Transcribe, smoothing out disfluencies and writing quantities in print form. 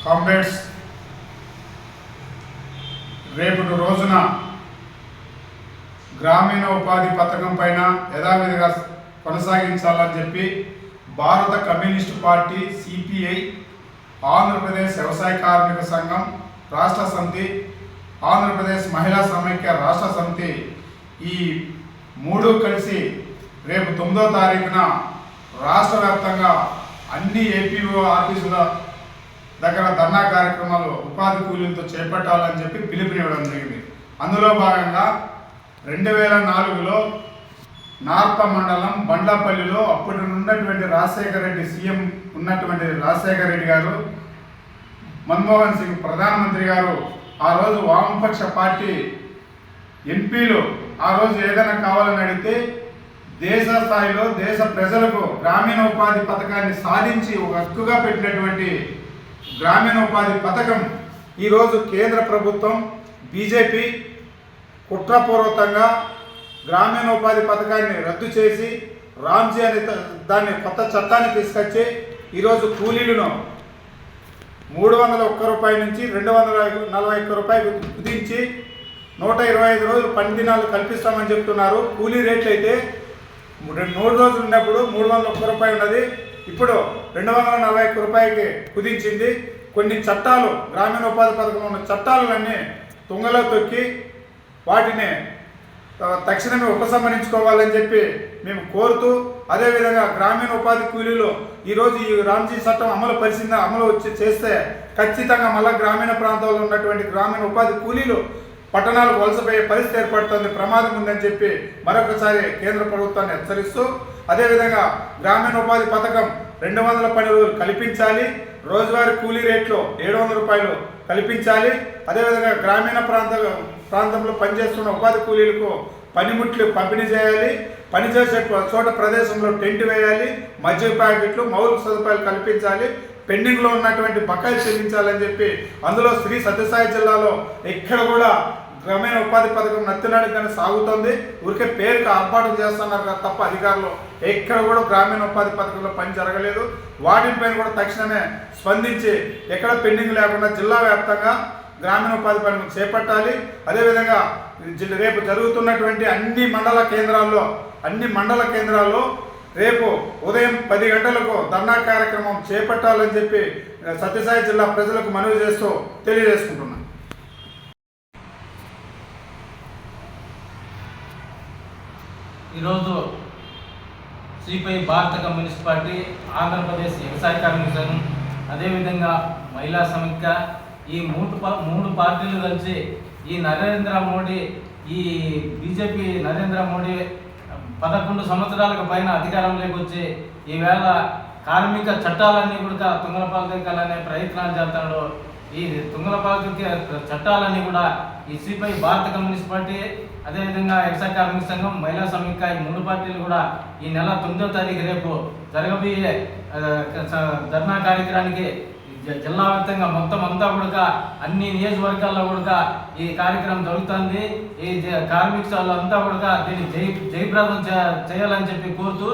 Comrades, రేపటి రోజున గ్రామీణ ఉపాధి పథకం పైన యథావిధిగా కొనసాగించాలని చెప్పి భారత కమ్యూనిస్టు పార్టీ సిపిఐ, ఆంధ్రప్రదేశ్ వ్యవసాయ కార్మిక సంఘం రాష్ట్ర సమితి, ఆంధ్రప్రదేశ్ మహిళా సమైక్య రాష్ట్ర సమితి ఈ మూడు కలిసి రేపు 9వ తారీఖున రాష్ట్ర వ్యాప్తంగా అన్ని ఏపీఓ ఆఫీసుల దగ్గర ధర్నా కార్యక్రమాలు ఉపాధి కూలీలతో చేపట్టాలని చెప్పి పిలుపునివ్వడం జరిగింది. అందులో భాగంగా 2004లో నార్ప మండలం బండ్లపల్లిలో అప్పటి ఉన్నటువంటి రాజశేఖర రెడ్డి సీఎం ఉన్నటువంటి రాజశేఖర రెడ్డి గారు, మన్మోహన్ సింగ్ ప్రధానమంత్రి గారు, ఆ రోజు వామపక్ష పార్టీ ఎంపీలు ఆ రోజు ఏదైనా కావాలని అడిగితే దేశ స్థాయిలో దేశ ప్రజలకు గ్రామీణ ఉపాధి పథకాన్ని సాధించి ఒక హక్కుగా పెట్టినటువంటి గ్రామీణ ఉపాధి పథకం ఈరోజు కేంద్ర ప్రభుత్వం బీజేపీ కుట్రపూర్వకంగా గ్రామీణ ఉపాధి పథకాన్ని రద్దు చేసి రామ్జీ అనే దాన్ని కొత్త చట్టాన్ని తీసుకొచ్చి ఈరోజు కూలీలను 301 రూపాయల నుంచి 241 రూపాయలు కుదించి 125 రోజులు పని దినాలు కల్పిస్తామని చెప్తున్నారు. కూలీ రేట్లు అయితే 3 రోజులు ఉన్నప్పుడు 301 రూపాయలు ఉన్నది, ఇప్పుడు 241 రూపాయలకి కుదించింది. కొన్ని చట్టాలు, గ్రామీణ ఉపాధి పథకంలో ఉన్న చట్టాలన్నీ తుంగలో తొక్కి వాటిని తక్షణమే ఉపసంహరించుకోవాలని చెప్పి మేము కోరుతూ, అదేవిధంగా గ్రామీణ ఉపాధి కూలీలు ఈరోజు ఈ రామ్జీ చట్టం అమలు చేస్తే ఖచ్చితంగా మళ్ళీ గ్రామీణ ప్రాంతాల్లో ఉన్నటువంటి గ్రామీణ ఉపాధి కూలీలు పట్టణాలకు వలసపోయే పరిస్థితి ఏర్పడుతుంది, ప్రమాదం ఉందని చెప్పి మరొకసారి కేంద్ర ప్రభుత్వాన్ని హెచ్చరిస్తూ, అదేవిధంగా గ్రామీణ ఉపాధి పథకం 200 పని రోజులు కల్పించాలి, రోజువారీ కూలీ రేట్లు 700 రూపాయలు కల్పించాలి, అదేవిధంగా గ్రామీణ ప్రాంతంలో పనిచేస్తున్న ఉపాధి కూలీలకు పనిముట్లు పంపిణీ చేయాలి, పనిచేసే చోట ప్రదేశంలో టెంట్ వేయాలి, మద్య ప్యాకెట్లు, మౌలిక సదుపాయాలు కల్పించాలి, పెండింగ్లో ఉన్నటువంటి బకాయిలు చెల్లించాలని చెప్పి, అందులో శ్రీ సత్యసాయి జిల్లాలో ఎక్కడ కూడా గ్రామీణ ఉపాధి పథకం నత్తినాడుగానే సాగుతుంది. ఊరికే పేరుకి ఆర్పాటు చేస్తున్నారు తప్ప అధికారులు ఎక్కడ కూడా గ్రామీణ ఉపాధి పథకంలో పని జరగలేదు. వాటిపైన కూడా తక్షణమే స్పందించి ఎక్కడ పెండింగ్ లేకుండా జిల్లా వ్యాప్తంగా గ్రామీణ ఉపాధి పనులు చేపట్టాలి. అదేవిధంగా రేపు జరుగుతున్నటువంటి అన్ని మండల కేంద్రాల్లో రేపు ఉదయం 10 గంటలకు ధర్నా కార్యక్రమం చేపట్టాలని చెప్పి సత్యసాయి జిల్లా ప్రజలకు మనవి చేస్తూ తెలియజేసుకుంటున్నాను. ఈరోజు సిపిఐ, భారత కమ్యూనిస్ట్ పార్టీ, ఆంధ్రప్రదేశ్ వ్యవసాయ కార్మిక సంఘం, అదేవిధంగా మహిళా సమైక్య, ఈ మూడు పార్టీలు కలిసి ఈ బీజేపీ నరేంద్ర మోడీ 11 సంవత్సరాలకు పైన అధికారంలోకి వచ్చి ఈవేళ కార్మిక చట్టాలన్నీ కూడా తుంగలపాలకెక్కాలనే ప్రయత్నాలు చేస్తున్నాడు. ఈ తుంగలపాలకెక్కే చట్టాలన్నీ కూడా ఈ సిపిఐ, భారత కమ్యూనిస్ట్ పార్టీ, అదేవిధంగా వ్యవసాయ కార్మిక సంఘం, మహిళా సమైక్య, ఈ 3 పార్టీలు కూడా ఈ నెల 9వ తారీఖు రేపు జరగబోయే ధర్నా కార్యక్రమానికి జిల్లా వ్యాప్తంగా మొత్తం అంతా కూడా అన్ని నియోజకవర్గాల్లో కూడా ఈ కార్యక్రమం జరుగుతుంది. ఈ కార్మిక అంతా కూడా దీన్ని జయప్రదం చేయాలని చెప్పి కోరుతూ